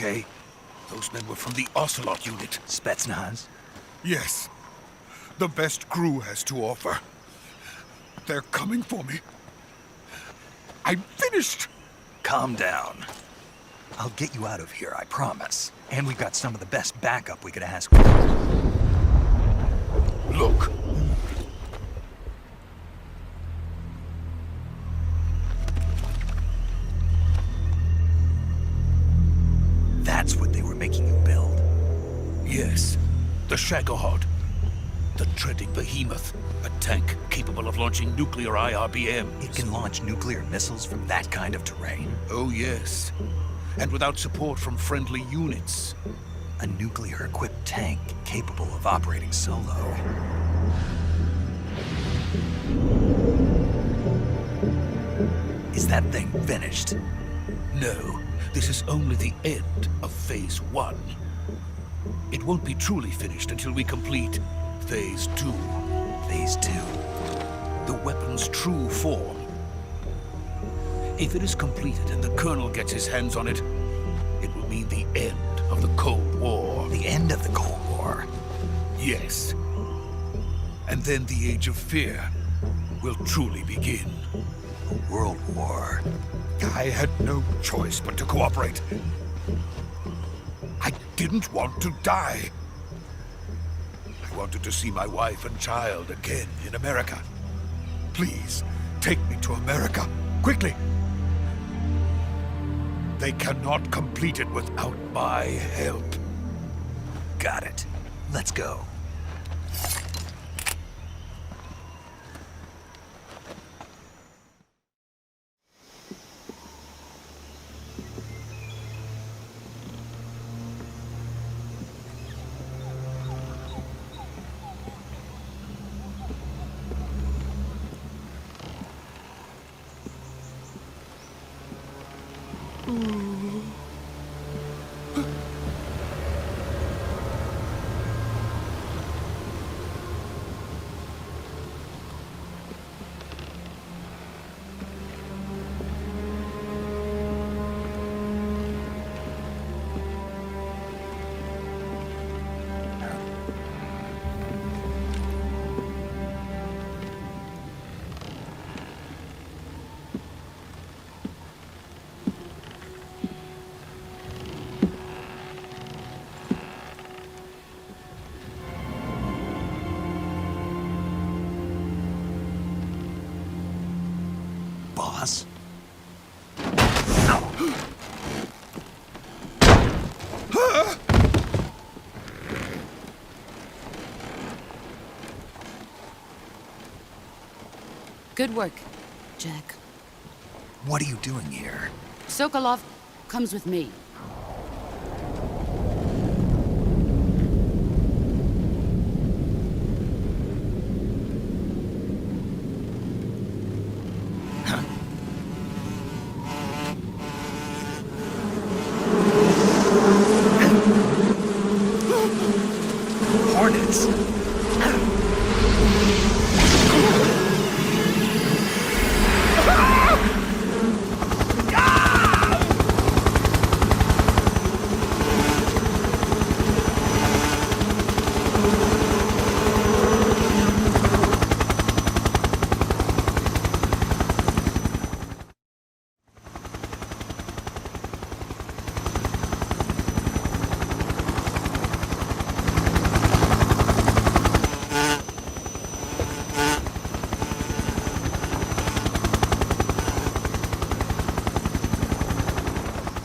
okay? Those men were from the Ocelot unit. Spetsnaz? Yes. The best crew has to offer. They're coming for me. I'm finished! Calm down. I'll get you out of here, I promise. And we've got some of the best backup we could ask for. Look. That's what they were making you build? Yes. The Shagohod. The treading behemoth. A tank capable of launching nuclear IRBMs. It can launch nuclear missiles from that kind of terrain? Oh, yes. And without support from friendly units. A nuclear-equipped tank capable of operating solo. Is that thing finished? No. This is only the end of Phase 1. It won't be truly finished until we complete Phase 2. Phase 2? The weapon's true form. If it is completed and the Colonel gets his hands on it, it will mean the end of the Cold War. The end of the Cold War? Yes. And then the Age of Fear will truly begin. A world war. I had no choice but to cooperate. I didn't want to die. I wanted to see my wife and child again in America. Please, take me to America, quickly. They cannot complete it without my help. Got it. Let's go. Boss? Good work, Jack. What are you doing here? Sokolov comes with me. Hornets!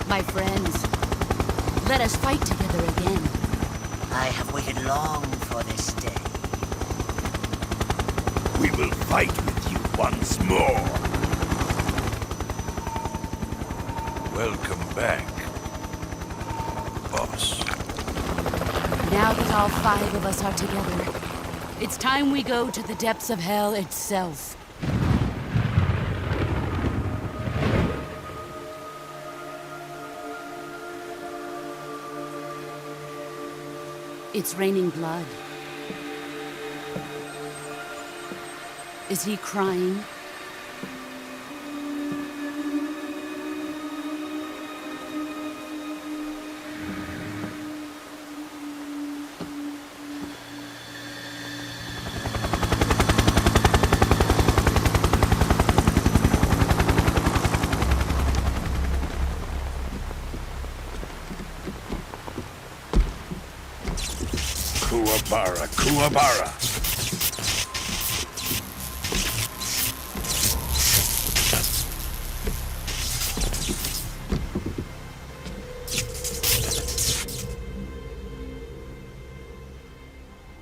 My friends, let us fight together again. I have waited long for this day. We will fight with you once more. Welcome back, boss. Now that all 5 of us are together, it's time we go to the depths of hell itself. It's raining blood. Is he crying? Kuwabara, Kuwabara.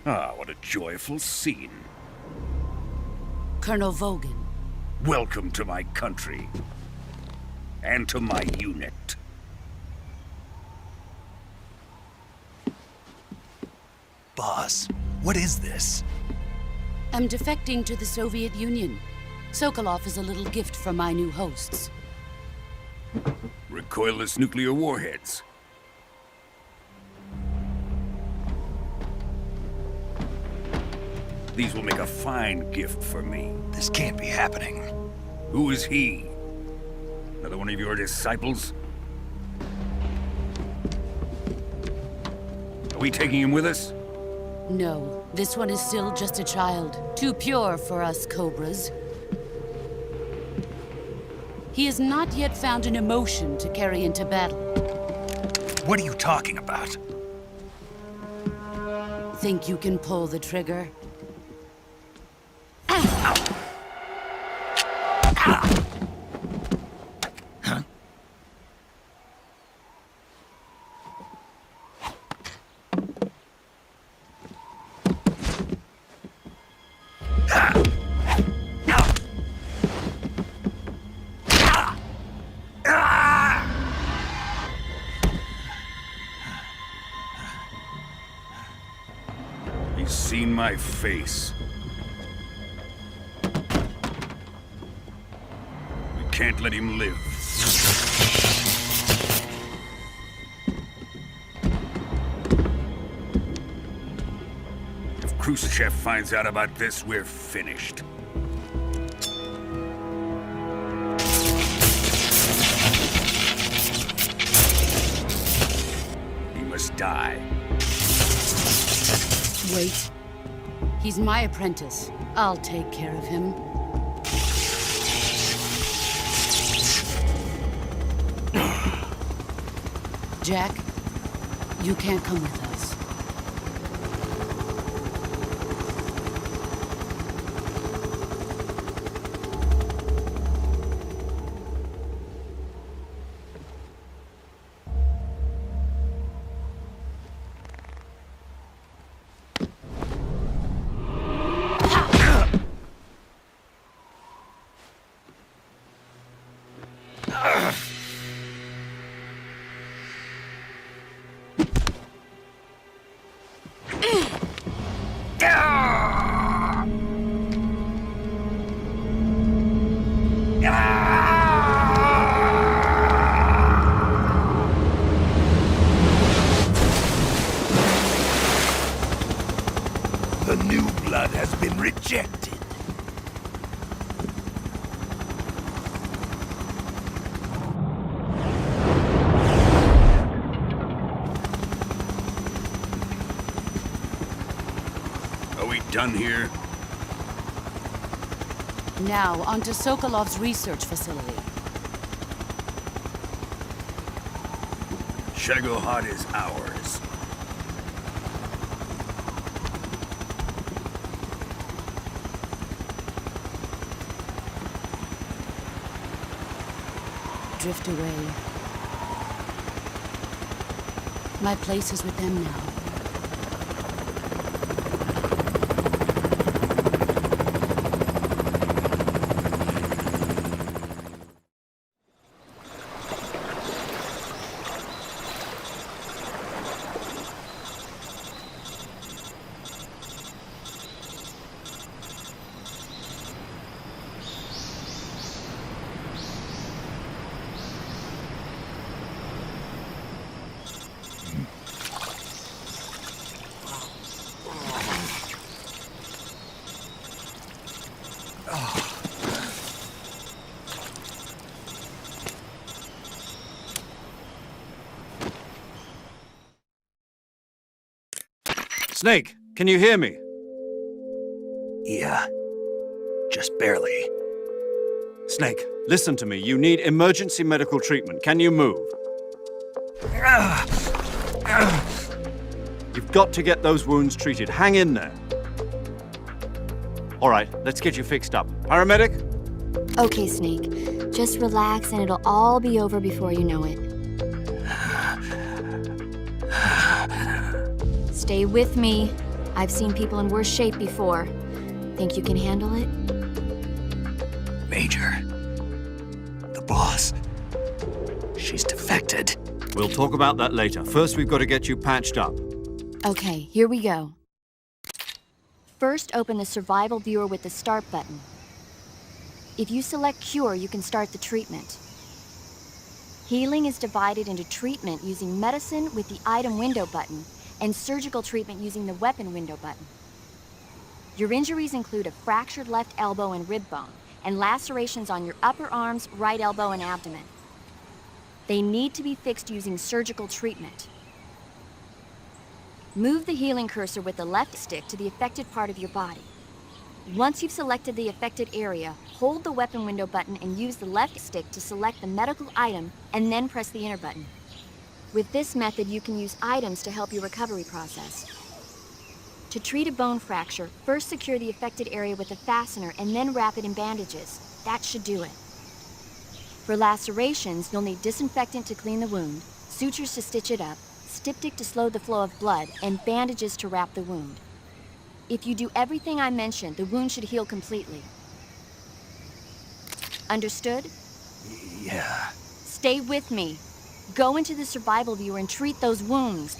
Ah, what a joyful scene. Colonel Vogan. Welcome to my country. And to my unit. Boss, what is this? I'm defecting to the Soviet Union. Sokolov is a little gift from my new hosts. Recoilless nuclear warheads. These will make a fine gift for me. This can't be happening. Who is he? Another one of your disciples? Are we taking him with us? No, this one is still just a child. Too pure for us Cobras. He has not yet found an emotion to carry into battle. What are you talking about? Think you can pull the trigger? He's seen my face. We can't let him live. If Khrushchev finds out about this, we're finished. He must die. Wait. He's my apprentice. I'll take care of him. Jack, you can't come with us. The new blood has been rejected. Are we done here? Now, onto Sokolov's research facility. Shagohod is ours. Drift away. My place is with them now. Snake, can you hear me? Yeah. Just barely. Snake, listen to me. You need emergency medical treatment. Can you move? You've got to get those wounds treated. Hang in there. All right, let's get you fixed up. Paramedic? Okay, Snake. Just relax and it'll all be over before you know it. Stay with me. I've seen people in worse shape before. Think you can handle it? Major. The boss. She's defected. We'll talk about that later. First, we've got to get you patched up. Okay, here we go. First, open the survival viewer with the start button. If you select cure, you can start the treatment. Healing is divided into treatment using medicine with the item window button and surgical treatment using the weapon window button. Your injuries include a fractured left elbow and rib bone and lacerations on your upper arms, right elbow, and abdomen. They need to be fixed using surgical treatment. Move the healing cursor with the left stick to the affected part of your body. Once you've selected the affected area, hold the weapon window button and use the left stick to select the medical item and then press the enter button. With this method, you can use items to help your recovery process. To treat a bone fracture, first secure the affected area with a fastener and then wrap it in bandages. That should do it. For lacerations, you'll need disinfectant to clean the wound, sutures to stitch it up, styptic to slow the flow of blood, and bandages to wrap the wound. If you do everything I mentioned, the wound should heal completely. Understood? Yeah. Stay with me. Go into the survival viewer and treat those wounds.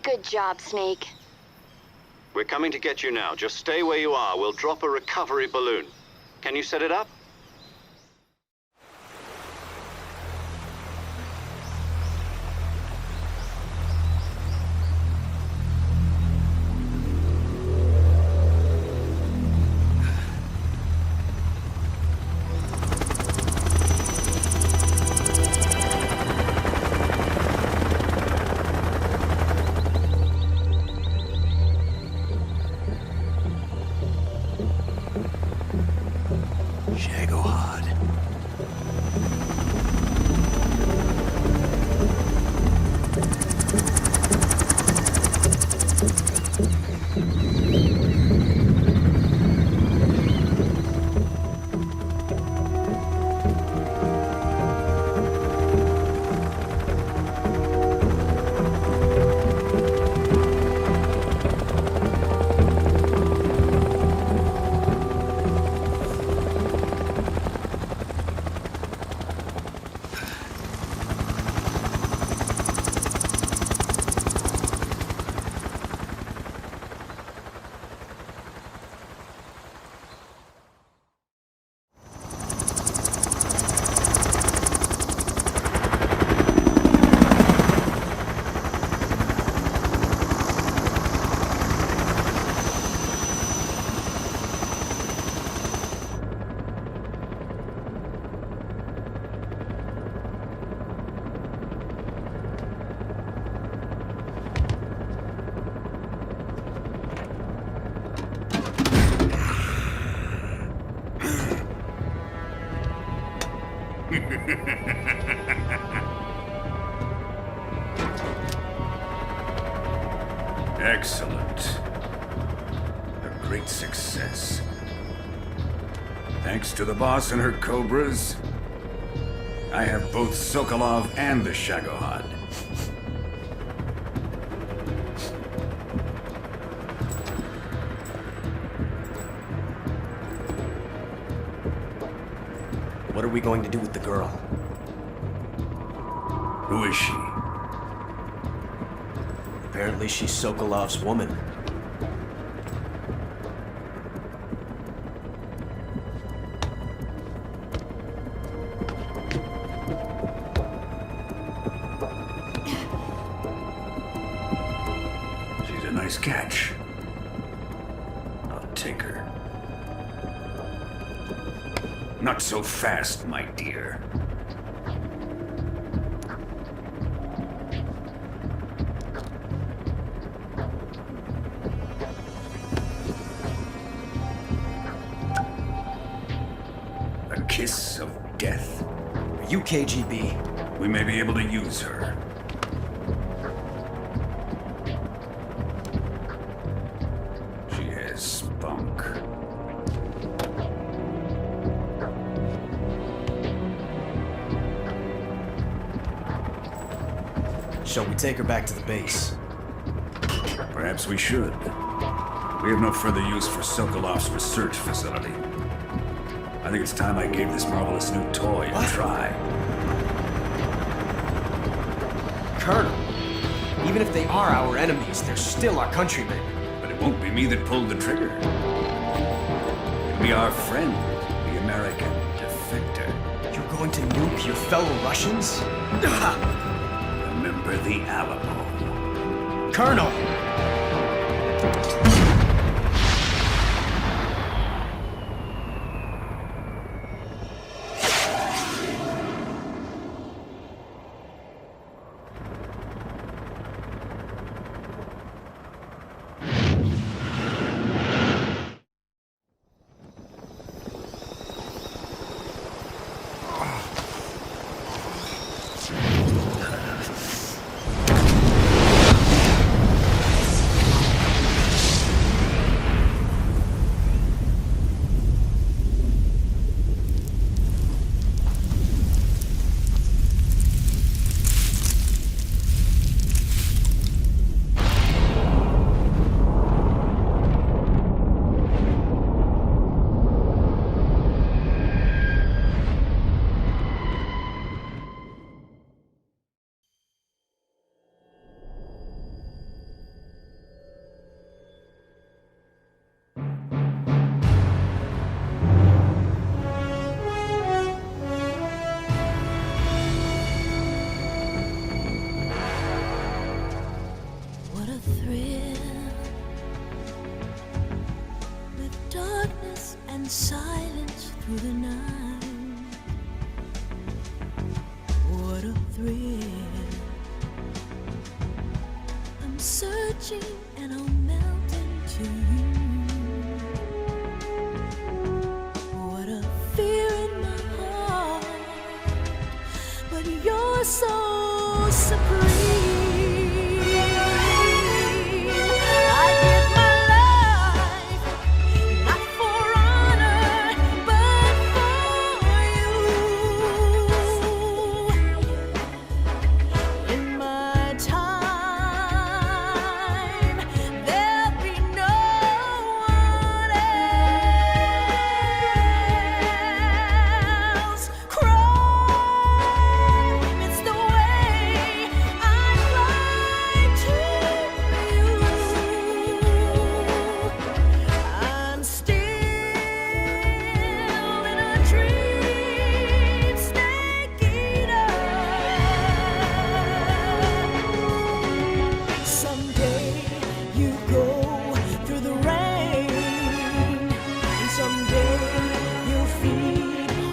Good job, Snake. We're coming to get you now. Just stay where you are. We'll drop a recovery balloon. Can you set it up? Excellent. A great success. Thanks to the boss and her cobras, I have both Sokolov and the Shagohod. What are we going to do with the girl? Who is she? Apparently she's Sokolov's woman. She's a nice catch. I'll take her. Not so fast, my dear. A kiss of death. Are you KGB? We may be able to use her. She has spunk. Shall we take her back to the base? Perhaps we should. We have no further use for Sokolov's research facility. I think it's time I gave this marvelous new toy a try. Colonel, even if they are our enemies, they're still our countrymen. But it won't be me that pulled the trigger. It'll be our friend, the American defector. You're going to nuke your fellow Russians? Remember the Alamo. Colonel! Silence through the night. What a thrill. I'm searching and I'll melt into you. What a fear in my heart, but you're so supreme.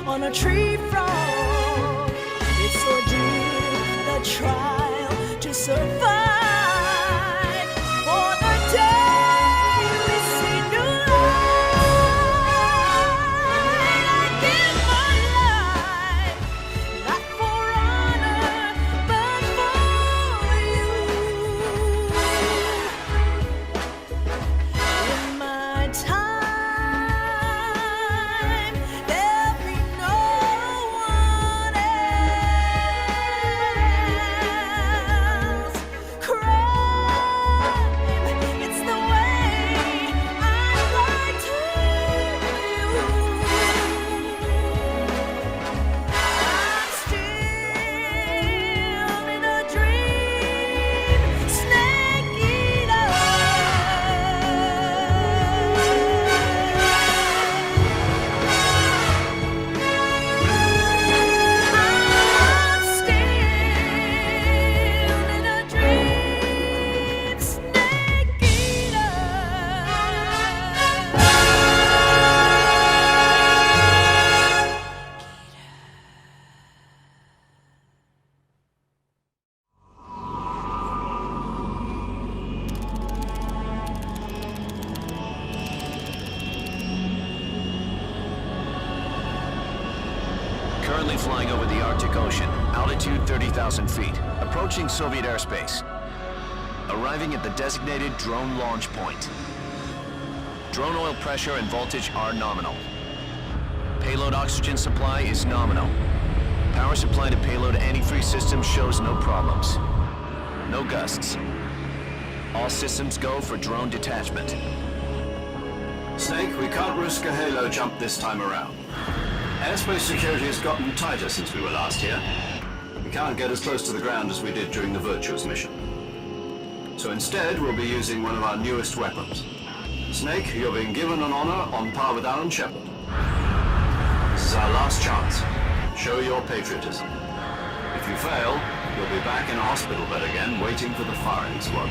On a tree frog, it's ordeal, the trial to survive. For the day we see new light, I give my life Currently flying over the Arctic Ocean, altitude 30,000 feet, approaching Soviet airspace. Arriving at the designated drone launch point. Drone oil pressure and voltage are nominal. Payload oxygen supply is nominal. Power supply to payload antifreeze system shows no problems. No gusts. All systems go for drone detachment. Snake, we can't risk a halo jump this time around. Airspace security has gotten tighter since we were last here. We can't get as close to the ground as we did during the Virtuous mission. So instead, we'll be using one of our newest weapons. Snake, you're being given an honor on par with Alan Shepard. This is our last chance. Show your patriotism. If you fail, you'll be back in a hospital bed again, waiting for the firing squad.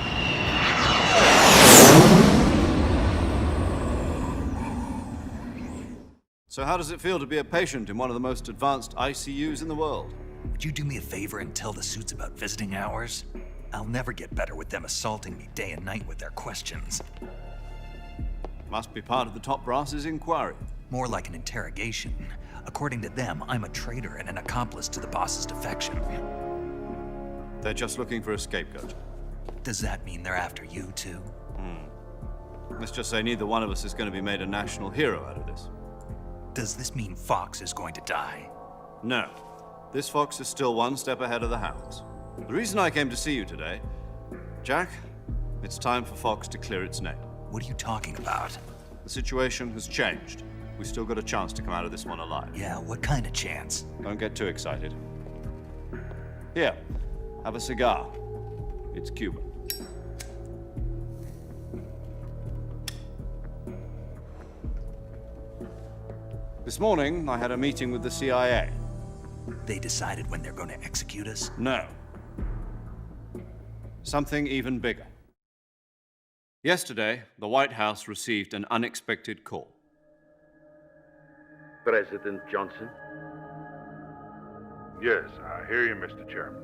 So how does it feel to be a patient in one of the most advanced ICUs in the world? Would you do me a favor and tell the suits about visiting hours? I'll never get better with them assaulting me day and night with their questions. Must be part of the top brass's inquiry. More like an interrogation. According to them, I'm a traitor and an accomplice to the boss's defection. They're just looking for a scapegoat. Does that mean they're after you, too? Let's just say neither one of us is going to be made a national hero out of this. Does this mean Fox is going to die? No. This fox is still one step ahead of the hounds. The reason I came to see you today, Jack, it's time for Fox to clear its name. What are you talking about? The situation has changed. We still got a chance to come out of this one alive. Yeah, what kind of chance? Don't get too excited. Here, have a cigar. It's Cuban. This morning, I had a meeting with the CIA. They decided when they're going to execute us? No. Something even bigger. Yesterday, the White House received an unexpected call. President Johnson? Yes, I hear you, Mr. Chairman.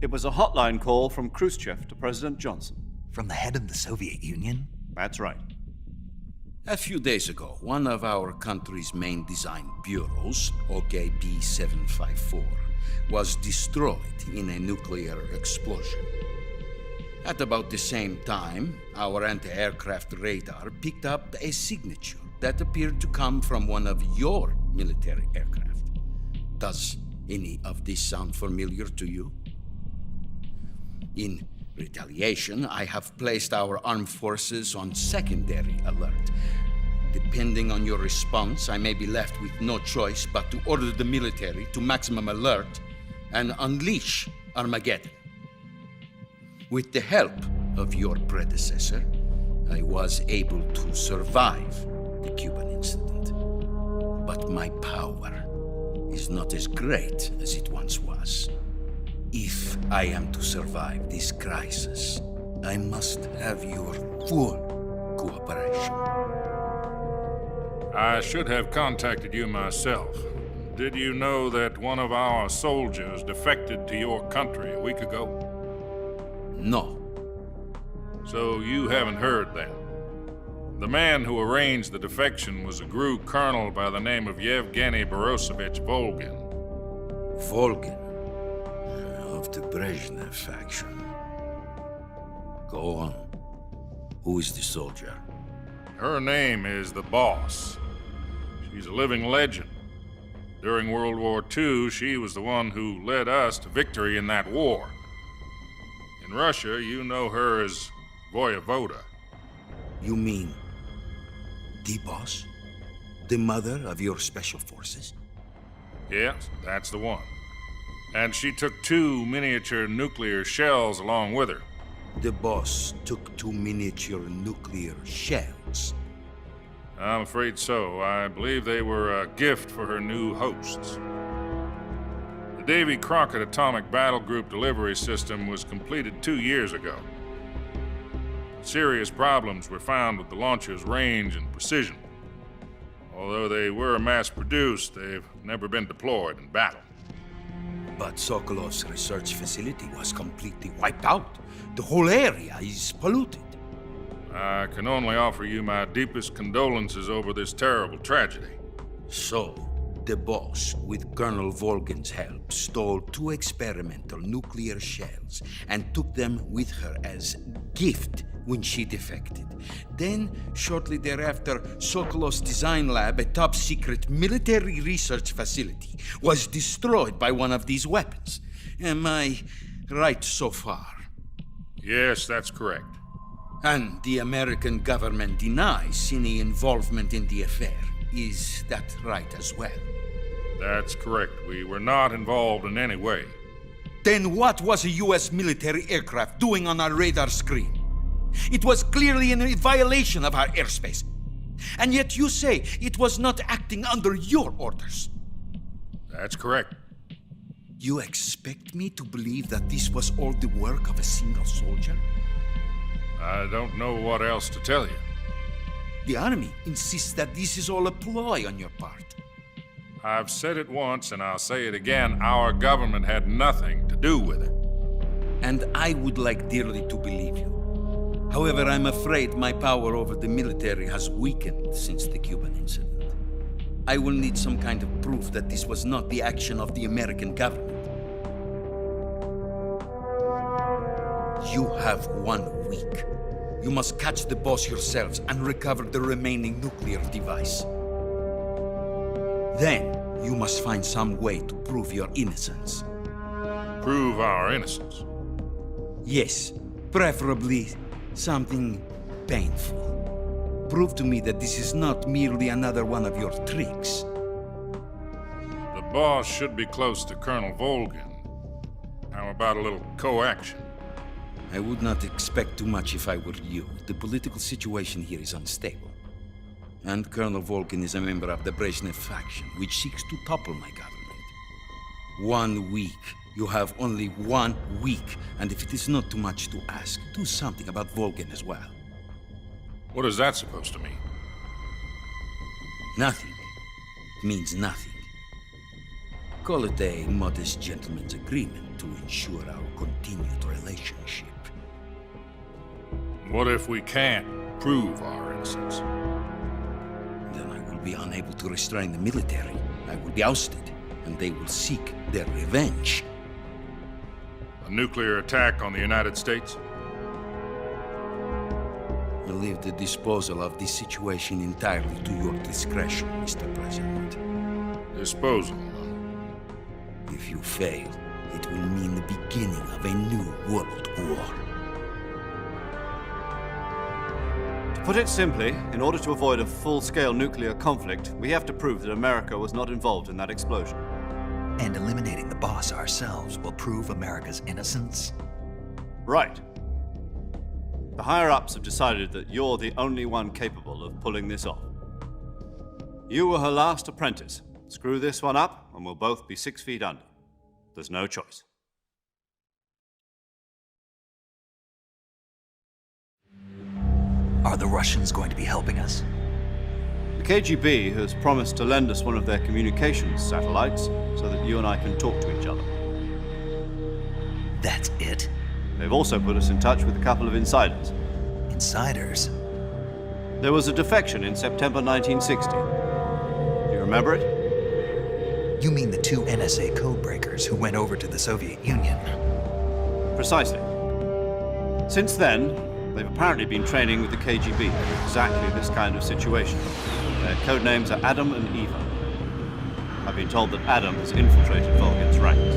It was a hotline call from Khrushchev to President Johnson. From the head of the Soviet Union? That's right. A few days ago, one of our country's main design bureaus, OKB 754, was destroyed in a nuclear explosion. At about the same time, our anti-aircraft radar picked up a signature that appeared to come from one of your military aircraft. Does any of this sound familiar to you? In retaliation, I have placed our armed forces on secondary alert. Depending on your response, I may be left with no choice but to order the military to maximum alert and unleash Armageddon. With the help of your predecessor, I was able to survive the Cuban incident. But my power is not as great as it once was. If I am to survive this crisis, I must have your full cooperation. I should have contacted you myself. Did you know that one of our soldiers defected to your country a week ago? No. So you haven't heard then. The man who arranged the defection was a GRU colonel by the name of Yevgeny Borosovich Volgin. Volgin? Of the Brezhnev faction. Go on. Who is the soldier? Her name is the Boss. She's a living legend. During World War II, she was the one who led us to victory in that war. In Russia, you know her as Voyevoda. You mean the Boss? The mother of your special forces? Yes, that's the one. And she took 2 miniature nuclear shells along with her. The Boss took 2 miniature nuclear shells? I'm afraid so. I believe they were a gift for her new hosts. The Davy Crockett Atomic Battle Group delivery system was completed 2 years ago. Serious problems were found with the launcher's range and precision. Although they were mass-produced, they've never been deployed in battle. But Sokolov's research facility was completely wiped out. The whole area is polluted. I can only offer you my deepest condolences over this terrible tragedy. So, the boss, with Colonel Volgan's help, stole 2 experimental nuclear shells and took them with her as gift when she defected. Then, shortly thereafter, Sokolov's design lab, a top-secret military research facility, was destroyed by one of these weapons. Am I right so far? Yes, that's correct. And the American government denies any involvement in the affair. Is that right as well? That's correct. We were not involved in any way. Then what was a U.S. military aircraft doing on our radar screen? It was clearly in violation of our airspace. And yet you say it was not acting under your orders. That's correct. You expect me to believe that this was all the work of a single soldier? I don't know what else to tell you. The army insists that this is all a ploy on your part. I've said it once and I'll say it again. Our government had nothing to do with it. And I would like dearly to believe you. However, I'm afraid my power over the military has weakened since the Cuban incident. I will need some kind of proof that this was not the action of the American government. You have 1 week. You must catch the boss yourselves and recover the remaining nuclear device. Then, you must find some way to prove your innocence. Prove our innocence? Yes, preferably something painful. Prove to me that this is not merely another one of your tricks. The boss should be close to Colonel Volgan. How about a little co-action? I would not expect too much if I were you. The political situation here is unstable. And Colonel Volgan is a member of the Brezhnev faction, which seeks to topple my government. 1 week. You have only 1 week, and if it is not too much to ask, do something about Volgan as well. What is that supposed to mean? Nothing. It means nothing. Call it a modest gentleman's agreement to ensure our continued relationship. What if we can't prove our innocence? Then I will be unable to restrain the military. I will be ousted, and they will seek their revenge. A nuclear attack on the United States? I leave the disposal of this situation entirely to your discretion, Mr. President. Disposal? If you fail, it will mean the beginning of a new world war. To put it simply, in order to avoid a full-scale nuclear conflict, we have to prove that America was not involved in that explosion. And eliminating the boss ourselves will prove America's innocence? Right. The higher-ups have decided that you're the only one capable of pulling this off. You were her last apprentice. Screw this one up, and we'll both be 6 feet under. There's no choice. Are the Russians going to be helping us? The KGB has promised to lend us one of their communications satellites so that you and I can talk to each other. That's it? They've also put us in touch with a couple of insiders. Insiders? There was a defection in September 1960. Do you remember it? You mean the 2 NSA codebreakers who went over to the Soviet Union? Precisely. Since then, they've apparently been training with the KGB for exactly this kind of situation. Their code names are Adam and Eva. I've been told that Adam has infiltrated Volgan's ranks.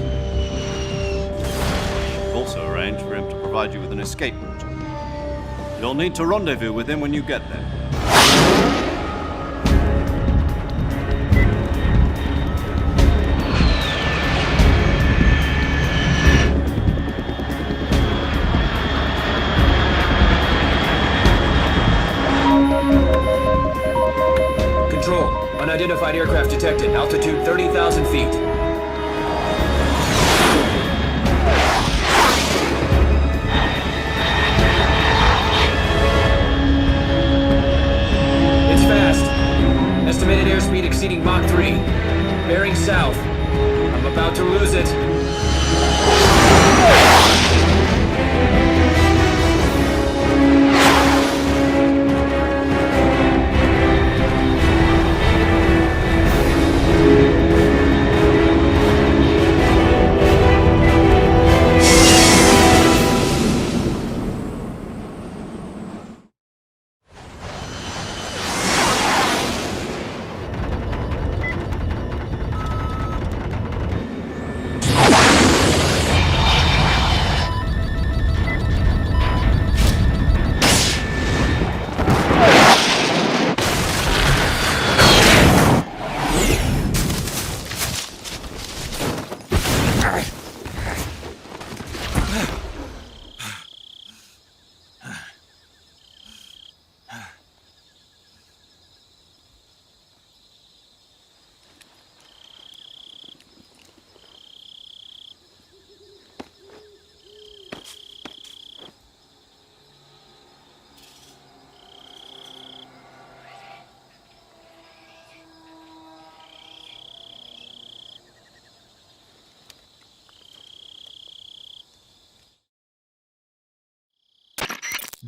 We've also arranged for him to provide you with an escape route. You'll need to rendezvous with him when you get there. Unidentified aircraft detected. Altitude 30,000 feet. It's fast. Estimated airspeed exceeding Mach 3. Bearing south. I'm about to lose it.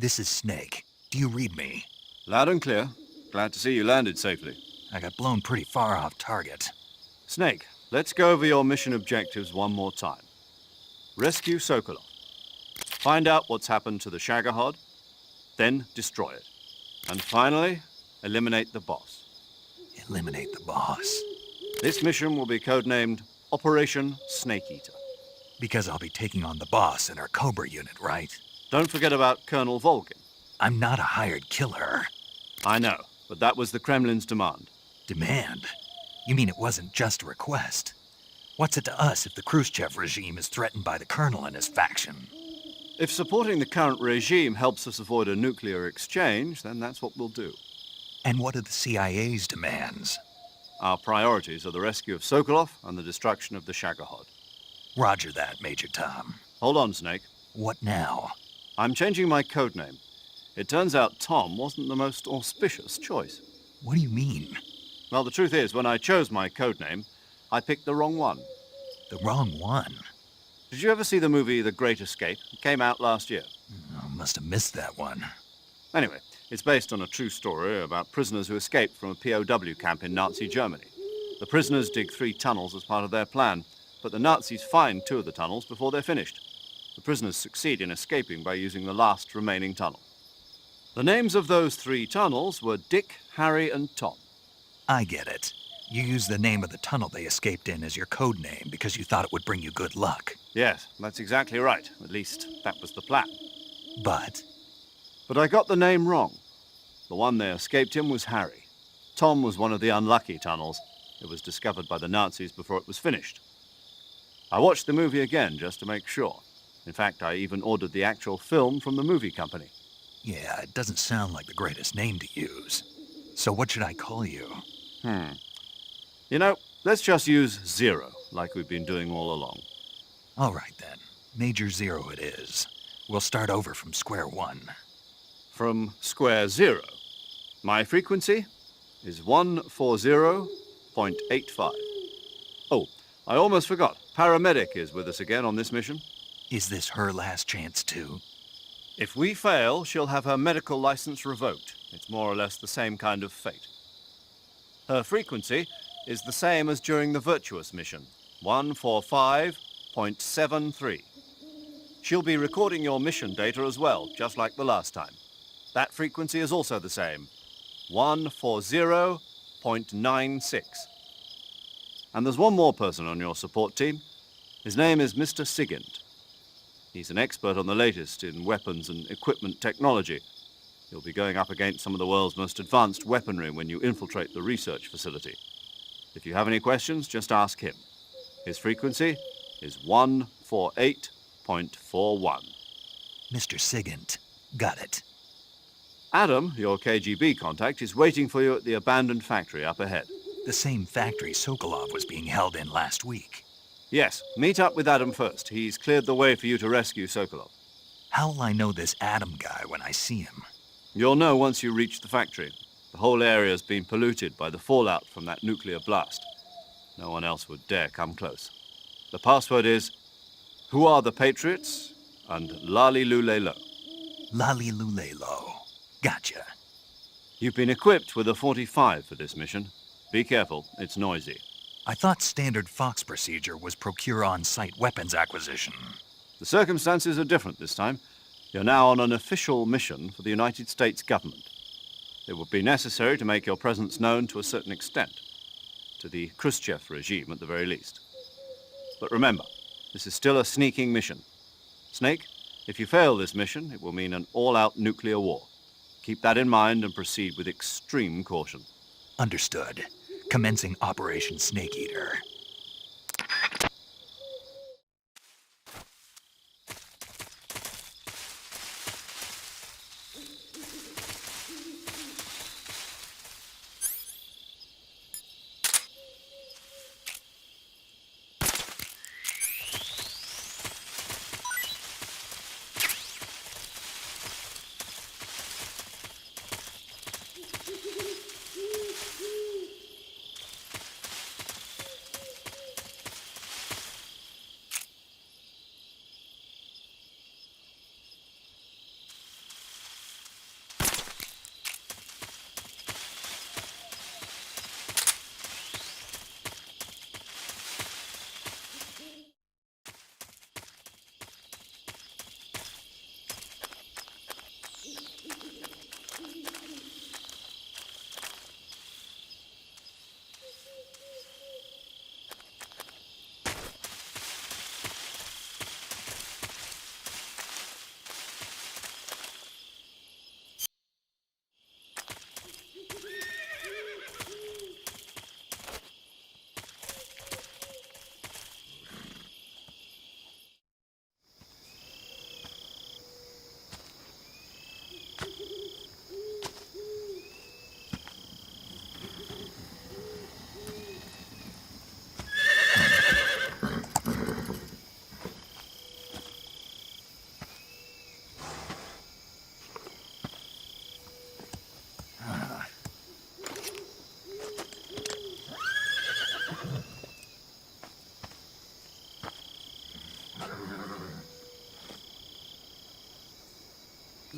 This is Snake. Do you read me? Loud and clear. Glad to see you landed safely. I got blown pretty far off target. Snake, let's go over your mission objectives one more time. Rescue Sokolov. Find out what's happened to the Shagohod, then destroy it. And finally, eliminate the boss. Eliminate the boss. This mission will be codenamed Operation Snake Eater. Because I'll be taking on the boss in our Cobra unit, right? Don't forget about Colonel Volgin. I'm not a hired killer. I know, but that was the Kremlin's demand. Demand? You mean it wasn't just a request? What's it to us if the Khrushchev regime is threatened by the Colonel and his faction? If supporting the current regime helps us avoid a nuclear exchange, then that's what we'll do. And what are the CIA's demands? Our priorities are the rescue of Sokolov and the destruction of the Shagohod. Roger that, Major Tom. Hold on, Snake. What now? I'm changing my codename. It turns out Tom wasn't the most auspicious choice. What do you mean? Well, the truth is, when I chose my codename, I picked the wrong one. The wrong one? Did you ever see the movie The Great Escape? It came out last year. I must have missed that one. Anyway, it's based on a true story about prisoners who escaped from a POW camp in Nazi Germany. The prisoners dig 3 tunnels as part of their plan, but the Nazis find 2 of the tunnels before they're finished. The prisoners succeed in escaping by using the last remaining tunnel. The names of those 3 tunnels were Dick, Harry, and Tom. I get it. You used the name of the tunnel they escaped in as your code name because you thought it would bring you good luck. Yes, that's exactly right. At least, that was the plan. But I got the name wrong. The one they escaped in was Harry. Tom was one of the unlucky tunnels. It was discovered by the Nazis before it was finished. I watched the movie again just to make sure. In fact, I even ordered the actual film from the movie company. yeah, it doesn't sound like the greatest name to use. So what should I call you? You know, let's just use Zero, like we've been doing all along. All right, then. Major Zero it is. We'll start over from square one. From square zero. My frequency is 140.85. Oh, I almost forgot. Paramedic is with us again on this mission. Is this her last chance, too? If we fail, she'll have her medical license revoked. It's more or less the same kind of fate. Her frequency is the same as during the Virtuous mission, 145.73. She'll be recording your mission data as well, just like the last time. That frequency is also the same, 140.96. And there's one more person on your support team. His name is Mr. Sigint. He's an expert on the latest in weapons and equipment technology. You'll be going up against some of the world's most advanced weaponry when you infiltrate the research facility. If you have any questions, just ask him. His frequency is 148.41. Mr. Sigint. Got it. Adam, your KGB contact, is waiting for you at the abandoned factory up ahead. The same factory Sokolov was being held in last week. Yes, meet up with Adam first. He's cleared the way for you to rescue Sokolov. How'll I know this Adam guy when I see him? You'll know once you reach the factory. The whole area's been polluted by the fallout from that nuclear blast. No one else would dare come close. The password is, "Who are the Patriots?" and "Lali Lule Lo." Lali Lule Lo. Gotcha. You've been equipped with a 45 for this mission. Be careful, it's noisy. I thought standard Fox procedure was procure on-site weapons acquisition. The circumstances are different this time. You're now on an official mission for the United States government. It would be necessary to make your presence known to a certain extent, to the Khrushchev regime at the very least. But remember, this is still a sneaking mission. Snake, if you fail this mission, it will mean an all-out nuclear war. Keep that in mind and proceed with extreme caution. Understood. Commencing Operation Snake Eater.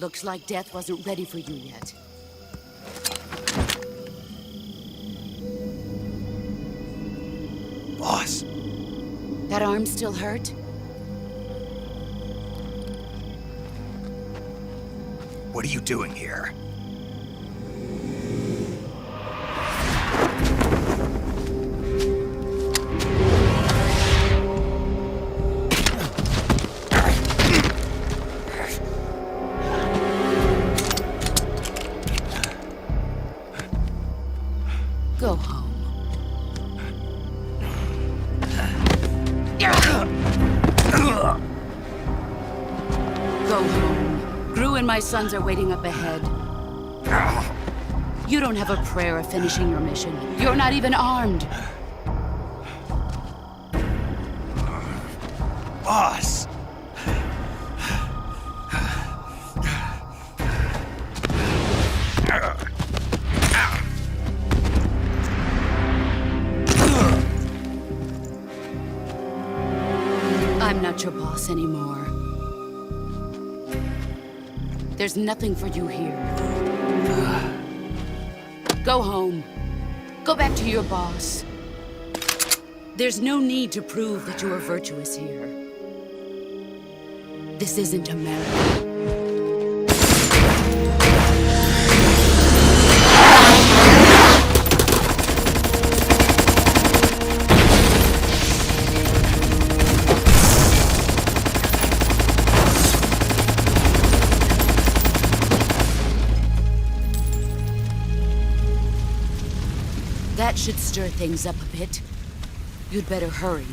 Looks like death wasn't ready for you yet. Boss. That arm still hurt? What are you doing here? Go home. Go home. Gru and my sons are waiting up ahead. You don't have a prayer of finishing your mission. You're not even armed. Boss! I'm not your boss anymore. There's nothing for you here. Go home. Go back to your boss. There's no need to prove that you are virtuous here. This isn't America. That should stir things up a bit. You'd better hurry.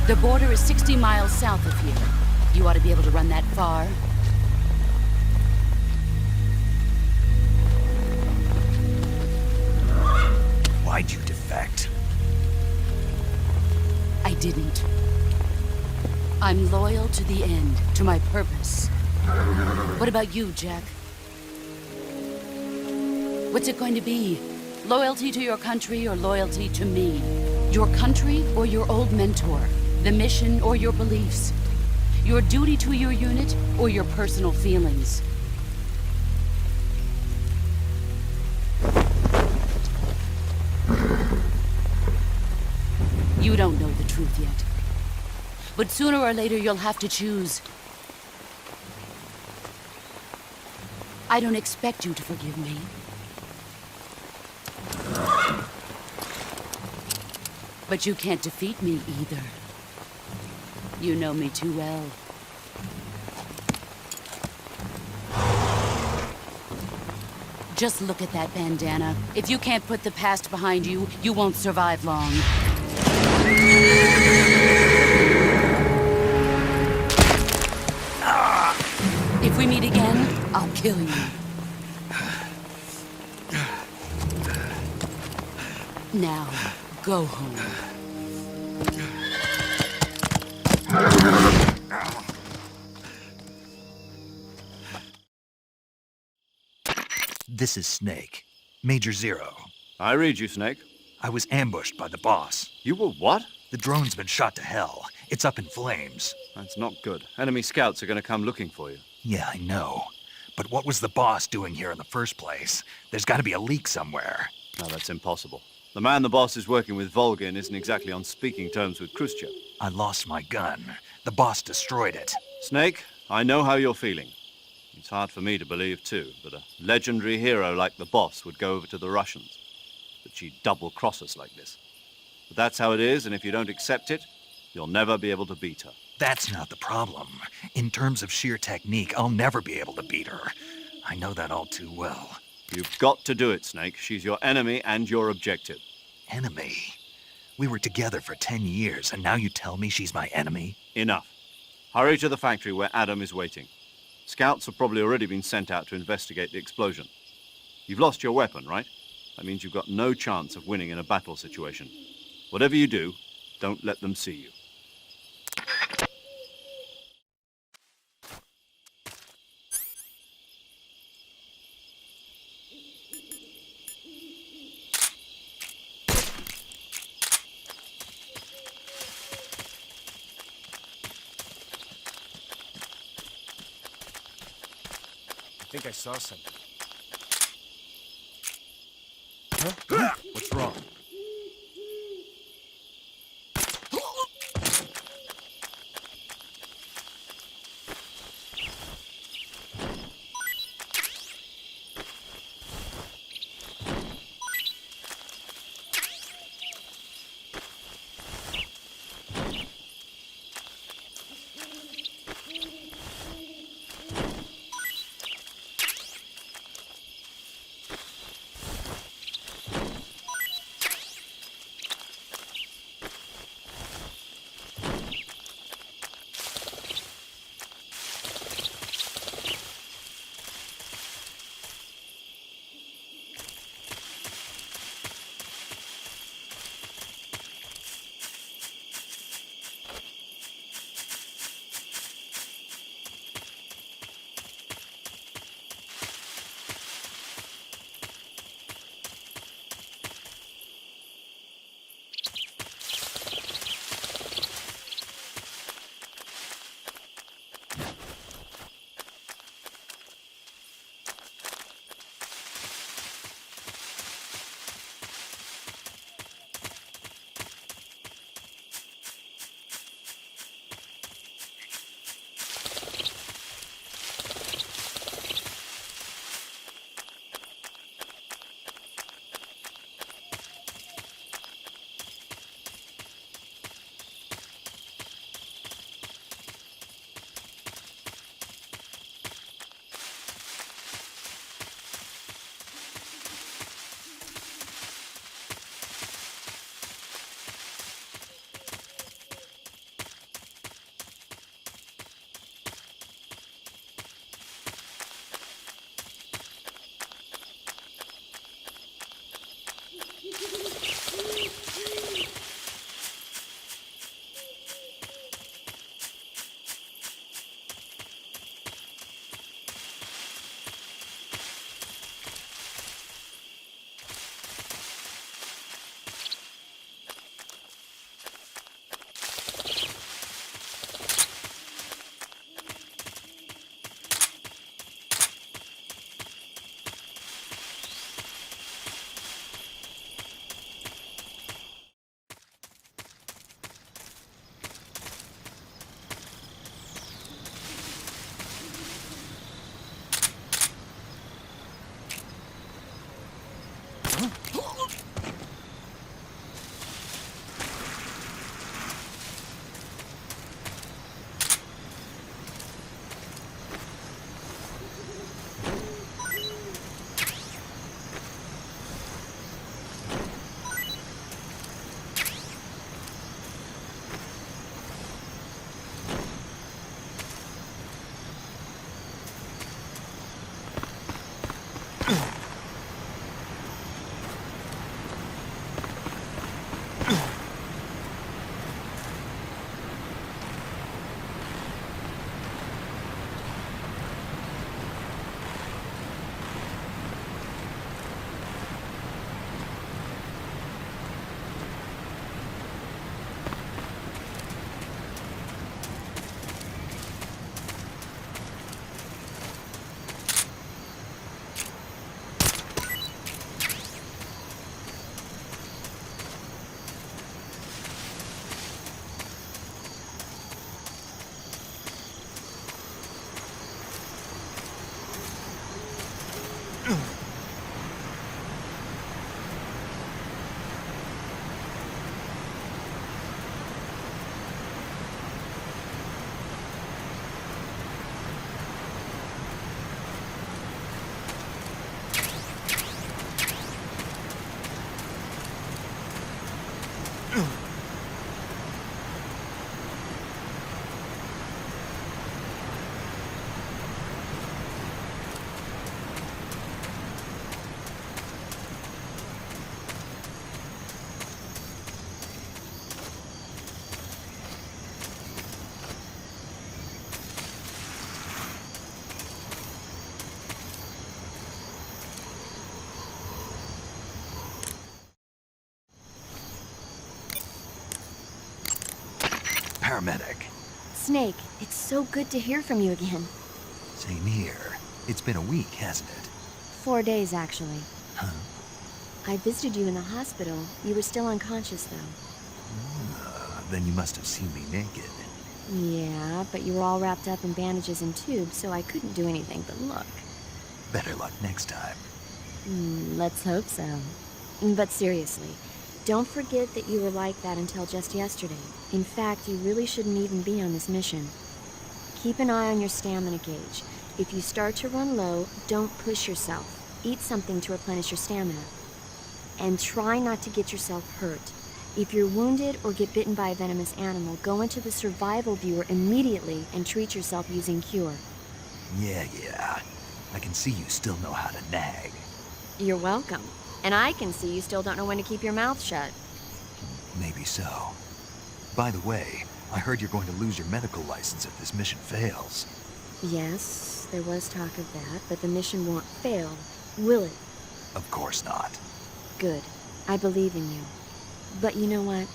The border is 60 miles south of here. You ought to be able to run that far. Why'd you defect? I didn't. I'm loyal to the end, to my purpose. What about you, Jack? What's it going to be? Loyalty to your country or loyalty to me? Your country or your old mentor? The mission or your beliefs? Your duty to your unit or your personal feelings? You don't know the truth yet. But sooner or later, you'll have to choose. I don't expect you to forgive me. But you can't defeat me either. You know me too well. Just look at that bandana. If you can't put the past behind you, you won't survive long. If we meet again, I'll kill you. Now, go home. This is Snake. Major Zero. I read you, Snake. I was ambushed by the boss. You were what? The drone's been shot to hell. It's up in flames. That's not good. Enemy scouts are going to come looking for you. Yeah, I know. But what was the boss doing here in the first place? There's got to be a leak somewhere. No, that's impossible. The man the boss is working with, Volgin, isn't exactly on speaking terms with Khrushchev. I lost my gun. The boss destroyed it. Snake, I know how you're feeling. It's hard for me to believe, too, that a legendary hero like the boss would go over to the Russians. That she'd double-cross us like this. But that's how it is, and if you don't accept it, you'll never be able to beat her. That's not the problem. In terms of sheer technique, I'll never be able to beat her. I know that all too well. You've got to do it, Snake. She's your enemy and your objective. Enemy? We were together for 10 years, and now you tell me she's my enemy? Enough. Hurry to the factory where Adam is waiting. Scouts have probably already been sent out to investigate the explosion. You've lost your weapon, right? That means you've got no chance of winning in a battle situation. Whatever you do, don't let them see you. think I saw something. Huh? What's wrong? Paramedic. Snake, it's so good to hear from you again. Same here. It's been a week, hasn't it? 4 days, actually. Huh? I visited you in the hospital. You were still unconscious, though. Then you must have seen me naked. Yeah, but you were all wrapped up in bandages and tubes, so I couldn't do anything but look. Better luck next time. Let's hope so. But seriously, don't forget that you were like that until just yesterday. In fact, you really shouldn't even be on this mission. Keep an eye on your stamina gauge. If you start to run low, don't push yourself. Eat something to replenish your stamina. And try not to get yourself hurt. If you're wounded or get bitten by a venomous animal, go into the survival viewer immediately and treat yourself using Cure. Yeah. I can see you still know how to nag. You're welcome. And I can see you still don't know when to keep your mouth shut. Maybe so. By the way, I heard you're going to lose your medical license if this mission fails. Yes, there was talk of that, but the mission won't fail, will it? Of course not. Good. I believe in you. But you know what?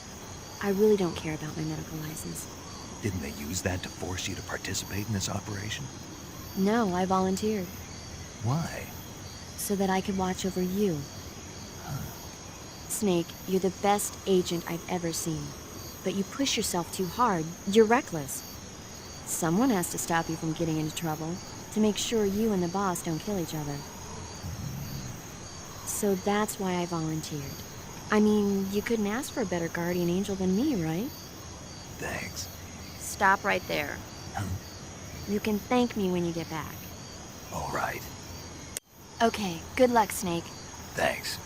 I really don't care about my medical license. Didn't they use that to force you to participate in this operation? No, I volunteered. Why? So that I could watch over you. Snake, you're the best agent I've ever seen. But you push yourself too hard. You're reckless. Someone has to stop you from getting into trouble, to make sure you and the boss don't kill each other. So that's why I volunteered. I mean, you couldn't ask for a better guardian angel than me, right? Thanks. Stop right there. You can thank me when you get back. All right. Okay, good luck, Snake. Thanks.